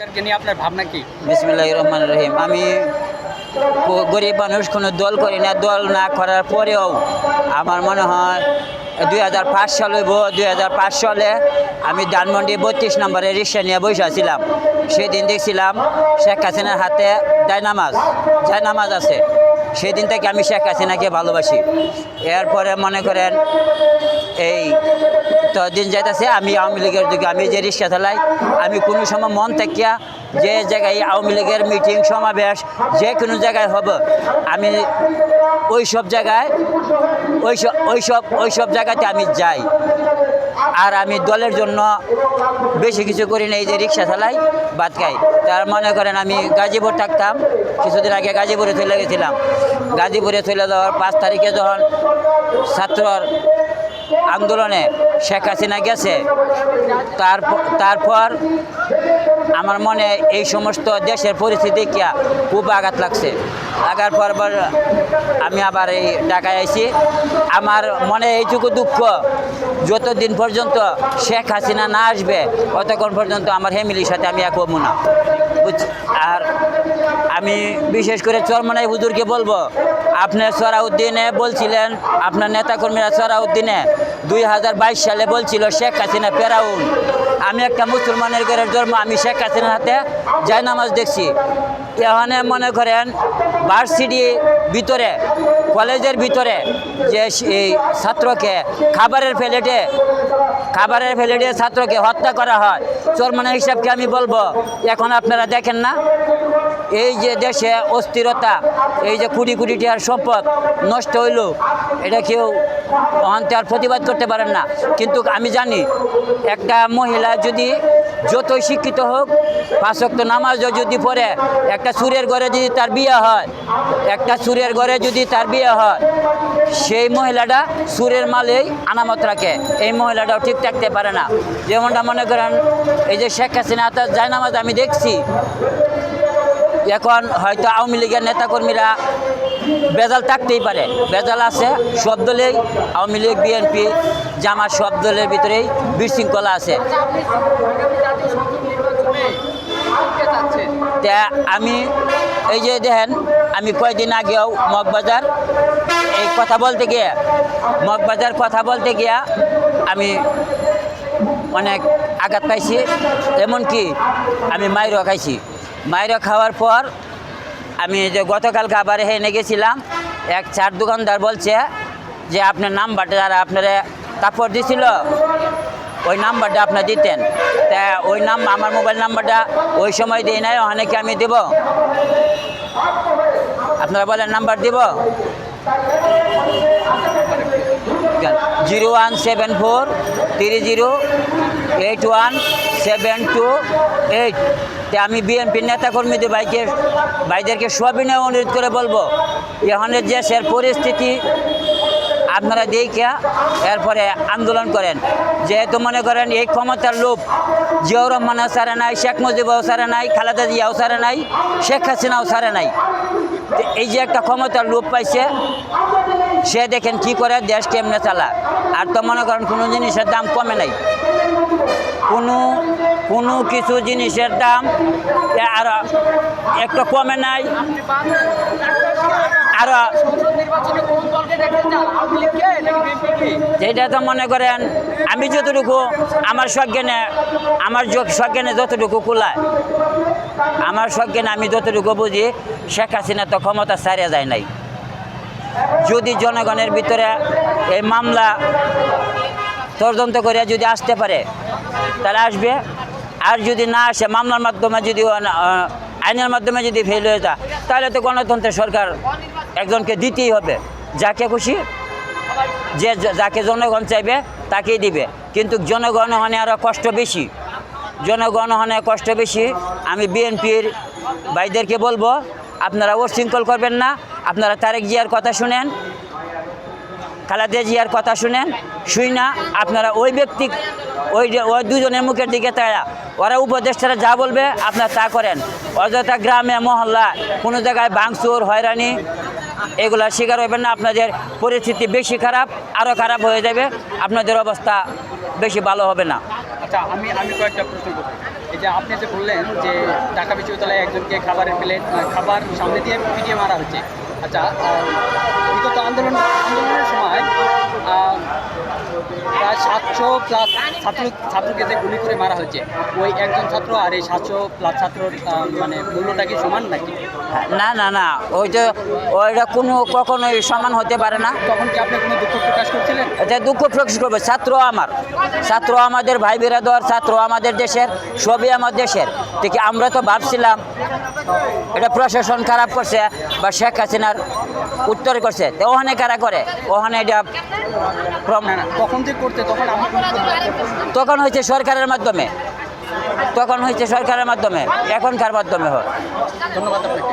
নিয়ে আপনার ভাবনা কি? বিসমিল্লাহির রহমানির রহিম। আমি গরিব মানুষ, কোনো দল করি না। দল না করার পরেও আমার মনে হয় 2005 সাল হইব। 2005 সালে আমি ধানমন্ডি 32 নম্বরে রিক্সা নিয়ে বসে ছিলাম। সেদিন দেখছিলাম শেখ হাসিনার হাতে জায়নামাজ আছে। সেদিন থেকে আমি শেখ হাসিনাকে ভালোবাসি। এরপরে মনে করেন এই তো দিন যাইতেছে, আমি আওয়ামী লীগের যুগে আমি যে রিক্সা চালাই, আমি কোনো সময় মন থেকে যে জায়গায় আওয়ামী লীগের মিটিং সমাবেশ যে কোনো জায়গায় হবে, আমি ওই সব জায়গায় ওই সব জায়গাতে আমি যাই। আর আমি দলের জন্য বেশি কিছু করি না, এই যে রিক্সা চালাই, ভাত খাই। তার মনে করেন আমি গাজীপুর থাকতাম, কিছুদিন আগে গাজীপুরে চলে গেছিলাম। গাজীপুরে চলে যাওয়ার 5 তারিখে যখন ছাত্রর আন্দোলনে শেখ হাসিনা গেছে, তারপর আমার মনে এই সমস্ত দেশের পরিস্থিতি কি খুব আঘাত লাগছে। লাগার পর আমি আবার এই ঢাকায় আইছি। আমার মনে এইটুকু দুঃখ, যতদিন পর্যন্ত শেখ হাসিনা না আসবে ততক্ষণ পর্যন্ত আমার ফ্যামিলির সাথে আমি এক হবো না। আর আমি বিশেষ করে চরমনাই হুজুরকে বলবো, আপনি সরাউদ্দিনে বলছিলেন, আপনার নেতাকর্মীরা সরাউদ্দিনে 2022 সালে বলছিল শেখ হাসিনা ফেরাউন। আমি একটা মুসলমানের ঘরের জন্ম, আমি শেখ হাসিনার হাতে জায়নামাজ দেখছি। এখানে মনে করেন ভার্সিটি ভিতরে, কলেজের ভিতরে যে এই ছাত্রকে খাবারের প্লেটে ছাত্রকে হত্যা করা হয়, চরমনাই হিসাবকে আমি বলবো, এখন আপনারা দেখেন না এই যে দেশে অস্থিরতা, এই যে কোটি কোটি টাকার সম্পদ নষ্ট হইল, এটা কেউ অন্তে আর প্রতিবাদ করতে পারেন না। কিন্তু আমি জানি একটা মহিলা যদি যতই শিক্ষিত হোক, 5 ওয়াক্ত নামাজও যদি পড়ে, একটা সুরের ঘরে যদি তার বিয়ে হয়, সেই মহিলাটা সুরের মালেই আনামত রাখে, এই মহিলাটাও ঠিক থাকতে পারে না। যেমনটা মনে করেন এই যে শেখ হাসিনা তার জায়নামাজ আমি দেখছি। এখন হয়তো আওয়ামী লীগের নেতাকর্মীরা বেজাল থাকতেই পারে, বেজাল আছে সব দলেই, আওয়ামী লীগ, বিএনপি, জামাত, সব দলের ভিতরেই বিশৃঙ্খলা আছে। তা আমি এই যে দেখেন, আমি কয়েকদিন আগেও মগবাজার কথা বলতে গিয়া আমি অনেক আঘাত পাইছি। এমনকি আমি মাইরও খাইছি। মাইরও খাওয়ার পর আমি যে গতকালকে আবার হেনে গেছিলাম, এক চার দোকানদার বলছে যে আপনার নাম্বারটা, যারা আপনারা কাপড় দিছিল ওই নাম্বারটা আপনার দিতেন। তা ওই আমার মোবাইল নাম্বারটা ওই সময় দিই নাই, অনেকে আমি দেব, আপনারা বলেন নাম্বার দিব 01743081728। আমি বিএনপির নেতাকর্মীদের ভাইদেরকে সবিনয় অনুরোধ করে বলবো, এখানে দেশের পরিস্থিতি আপনারা দেখা এরপরে আন্দোলন করেন। যেহেতু মনে করেন এই ক্ষমতার লোভ জিয়াউর রহমানও ছাড়ে নাই, শেখ মুজিবও ছাড়ে নাই, খালেদা জিয়াও ছাড়ে নাই, শেখ হাসিনাও ছাড়ে নাই। এই যে একটা ক্ষমতার লোভ পাইছে, সে দেখেন কি করে দেশ কেমনে চালায়। আর তো মনে করেন কোনো জিনিসের দাম কমে নাই, কোনো কিছু জিনিসের দাম আর একটু কমে নাই। আর যেটা তো মনে করেন আমি যতটুকু আমার সজ্ঞানে যতটুকু কুলায়, আমার সজ্ঞানে আমি যতটুকু বুঝি, শেখ হাসিনা তো ক্ষমতা ছাড়িয়ে যায় নাই। যদি জনগণের ভিতরে এই মামলা তদন্ত করে যদি আসতে পারে তাহলে আসবে, আর যদি না আসে, মামলার মাধ্যমে যদি আইনের মাধ্যমে যদি ফেল হয়ে যায়, তাহলে তো গণতন্ত্রের সরকার একজনকে দিতেই হবে, যাকে খুশি, যাকে জনগণ চাইবে তাকেই দিবে। কিন্তু জনগণ হনে আরও কষ্ট বেশি। আমি বিএনপির ভাইদেরকে বলবো, আপনারা উচ্ছৃঙ্খল করবেন না। আপনারা তারেক জিয়ার কথা শুনেন, খালেদা জিয়ার কথা শুনেন, শুই না আপনারা ওই দুজনের মুখের দিকে তায়া ওরা উপদেষ্টারা যা বলবে আপনারা তা করেন। অযথা গ্রামে মহল্লা কোনো জায়গায় ভাঙচুর, হয়রানি এগুলার শিকার হইবেন না। আপনাদের পরিস্থিতি বেশি খারাপ, আরও খারাপ হয়ে যাবে, আপনাদের অবস্থা বেশি ভালো হবে না। আচ্ছা, আমি কয়েকটা প্রশ্ন করব। এই যে আপনি যে বললেন যে ঢাকা বিশ্ববিদ্যালয়ে একজনকে খাবারের প্লেট খাবার সামনে দিয়ে পিটিয়ে মারা হচ্ছে। আচ্ছা, বিগত আন্দোলনের সময় প্রায় 700+ ছাত্রকে যে গুলি করে মারা হয়েছে, ওই একজন ছাত্র আর এই 700+ ছাত্রর মানে মূল্যটা কি সমান নাকি? না না না, ওইটা কখনোই সমান হতে পারে না। তখন কি আপনি কোনো দুঃখ প্রকাশ করছিলেন? এটা দুঃখ প্রকাশ করবো, ছাত্র আমাদের ভাই বিরাদর, ছাত্র আমাদের দেশের, সবই আমার দেশের থেকে। আমরা তো ভাবছিলাম এটা প্রশাসন খারাপ করছে বা শেখ হাসিনার উত্তর করছে, তো ওখানে কারা করে, ওখানে এটা না না, তখন যে করতে তখন আমি তখন হয়েছে সরকারের মাধ্যমে, এখনকার মাধ্যমে হয়। ধন্যবাদ আপনাকে।